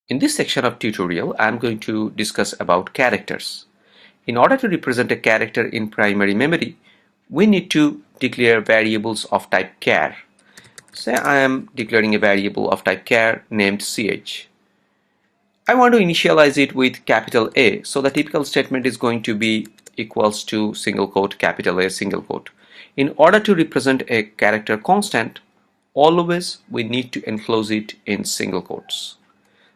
In this section of tutorial, I am going to discuss about characters. In order to represent a character in primary memory, we need to declare variables of type char. Say I am declaring a variable of type char named ch. I want to initialize it with capital A, so the typical statement is going to be equals to single quote capital A single quote. In order to represent a character constant, always we need to enclose it in single quotes.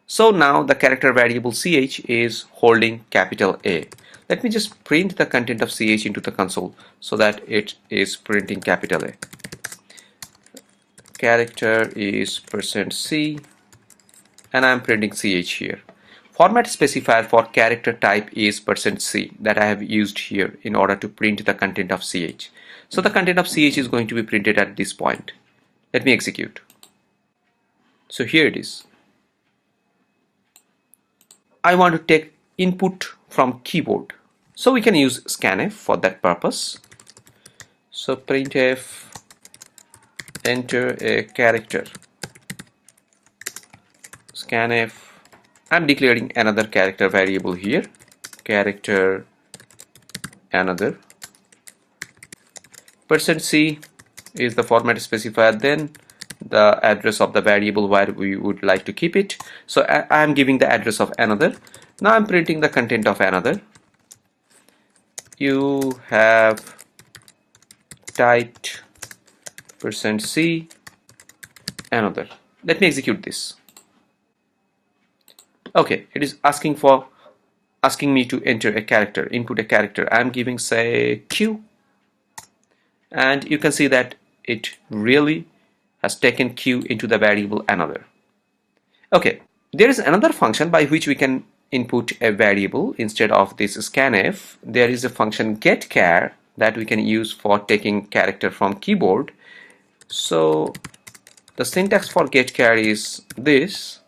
So now the character variable ch is holding capital A. Let me just print the content of ch into the console so that it is printing capital A. Character is %c and I am printing ch here. Format specifier for character type is %c that I have used here in order to print the content of ch. So the content of ch is going to be printed at this point. Let me execute. So here it is. I want to take input from keyboard, so we can use scanf for that purpose. So printf enter a character. Scanf, I'm declaring another character variable here, character another. %c is the format specifier, then the address of the variable where we would like to keep it. So I am giving the address of another. Now I'm printing the content of another. You have typed %c another. Let me execute this. Okay, it is asking me to enter a character, input a character. I'm giving say q, and you can see that it really has taken q into the variable another. Okay, there is another function by which we can input a variable instead of this scanf. There is a function getChar that we can use for taking character from keyboard. So the syntax for getChar is this.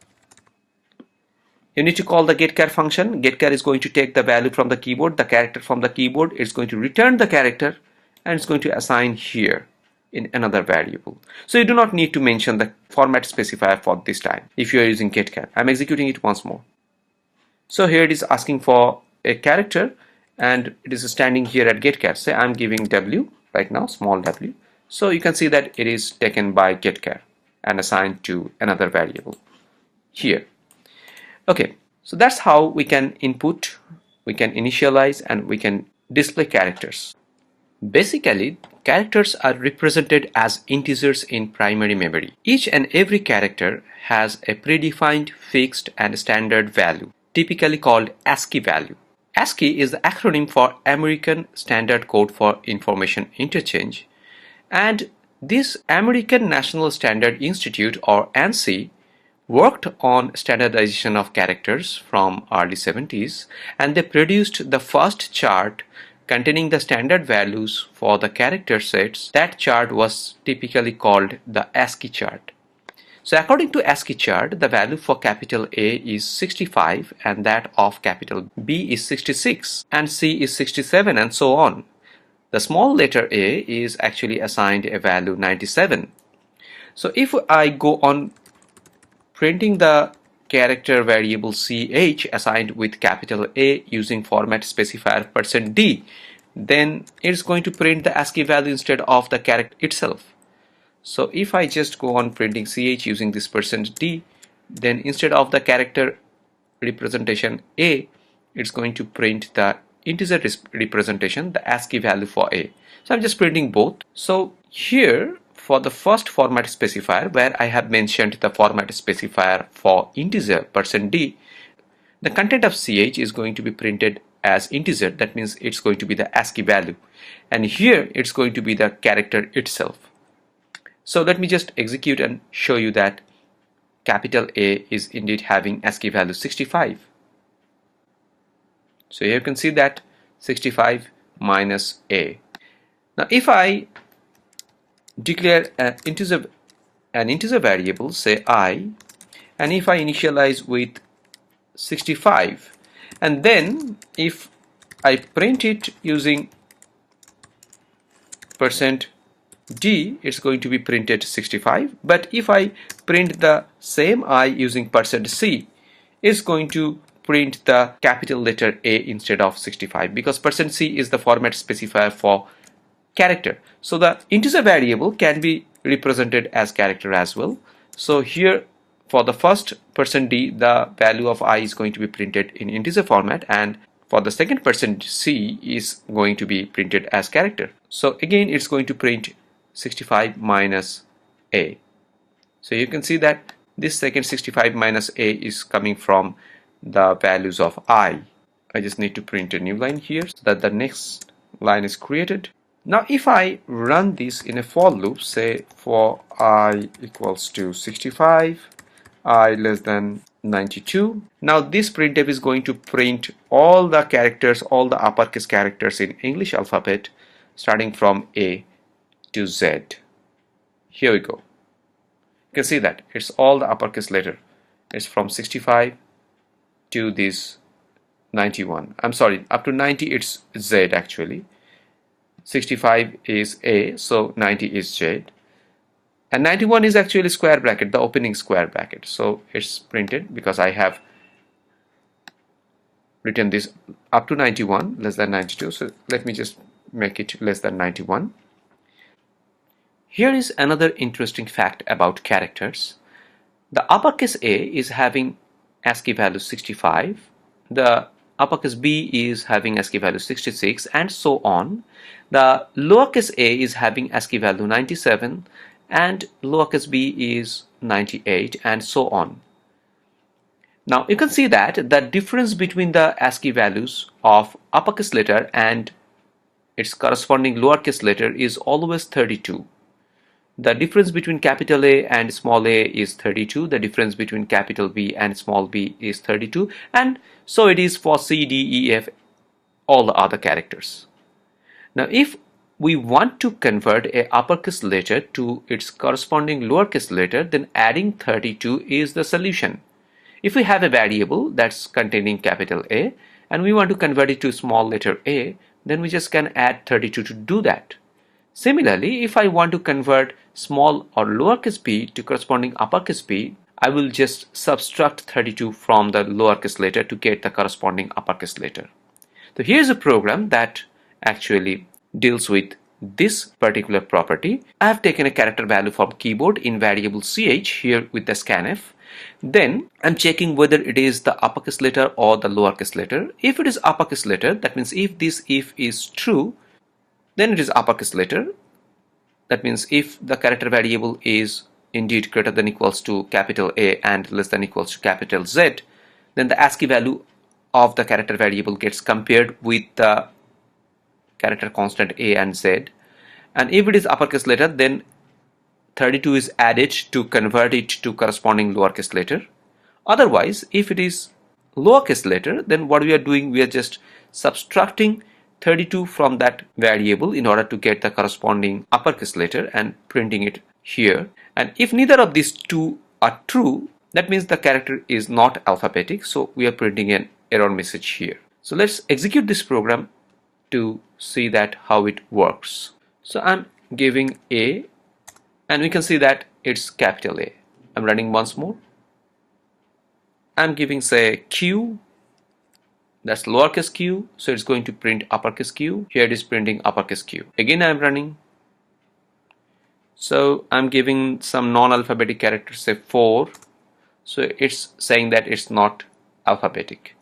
You need to call the getChar function. getChar is going to take the value from the keyboard, the character from the keyboard. It's going to return the character and it's going to assign here in another variable. So you do not need to mention the format specifier for this time if you are using getChar. I'm executing it once more. So here it is asking for a character and it is standing here at getChar. Say I'm giving w right now, small w. So you can see that it is taken by getChar and assigned to another variable here. Okay, so that's how we can input, we can initialize, and we can display characters. Basically, characters are represented as integers in primary memory. Each and every character has a predefined, fixed, and standard value, typically called ASCII value. ASCII is the acronym for American Standard Code for Information Interchange, and this American National Standard Institute, or ANSI, worked on standardization of characters from early 70s, and they produced the first chart containing the standard values for the character sets. That chart was typically called the ASCII chart. So according to ASCII chart, the value for capital A is 65 and that of capital B is 66 and C is 67 and so on. The small letter a is actually assigned a value 97. So if I go on printing the character variable ch assigned with capital A using format specifier %d, then it's going to print the ASCII value instead of the character itself. So if I just go on printing ch using this %d, then instead of the character representation A, it's going to print the integer representation, the ASCII value for A. So I'm just printing both. So here for the first format specifier, where I have mentioned the format specifier for integer %d, the content of ch is going to be printed as integer. That means it's going to be the ASCII value, and here it's going to be the character itself. So let me just execute and show you that capital A is indeed having ASCII value 65. So here you can see that 65 minus A. Now if I declare an integer variable, say I, and if I initialize with 65, and then if I print it using %d, it's going to be printed 65. But if I print the same I using %c, is going to print the capital letter A instead of 65, because %c is the format specifier for character. So the integer variable can be represented as character as well. So here for the first %d, the value of I is going to be printed in integer format, and for the second %c is going to be printed as character. So again it's going to print 65 minus A. So you can see that this second 65 minus A is coming from the values of I. I just need to print a new line here so that the next line is created. Now if I run this in a for loop, say for I equals to 65, I less than 92. Now this printf is going to print all the characters, all the uppercase characters in English alphabet starting from A to Z. Here we go. You can see that it's all the uppercase letter. It's from 65 to this 91. I'm sorry, up to 90 it's Z actually. 65 is A, so 90 is Z. And 91 is actually square bracket, the opening square bracket. So it's printed because I have written this up to 91, less than 92. So let me just make it less than 91. Here is another interesting fact about characters. The uppercase A is having ASCII value 65. The uppercase B is having ASCII value 66, and so on. The lowercase a is having ASCII value 97, and lowercase b is 98, and so on. Now you can see that the difference between the ASCII values of uppercase letter and its corresponding lowercase letter is always 32. The difference between capital A and small a is 32. The difference between capital B and small b is 32. And so it is for C, D, E, F, all the other characters. Now if we want to convert a uppercase letter to its corresponding lowercase letter, then adding 32 is the solution. If we have a variable that's containing capital A and we want to convert it to small letter a, then we just can add 32 to do that. Similarly, if I want to convert small or lowercase p to corresponding uppercase p, I will just subtract 32 from the lowercase letter to get the corresponding uppercase letter. So here's a program that actually deals with this particular property. I have taken a character value from keyboard in variable ch here with the scanf. Then I'm checking whether it is the uppercase letter or the lowercase letter. If it is uppercase letter, that means if this if is true, then it is uppercase letter. That means if the character variable is indeed greater than equals to capital A and less than equals to capital Z, then the ASCII value of the character variable gets compared with the character constant A and Z. And if it is uppercase letter, then 32 is added to convert it to corresponding lowercase letter. Otherwise, if it is lowercase letter, then what we are doing, we are just subtracting 32 from that variable in order to get the corresponding uppercase letter and printing it here. And if neither of these two are true, that means the character is not alphabetic, so we are printing an error message here. So let's execute this program to see that how it works. So I'm giving A and we can see that it's capital A. I'm running once more. I'm giving say Q, that's lowercase q, so it's going to print uppercase Q. Here it is printing uppercase Q. Again I'm running. So I'm giving some non-alphabetic characters, say 4, so it's saying that it's not alphabetic.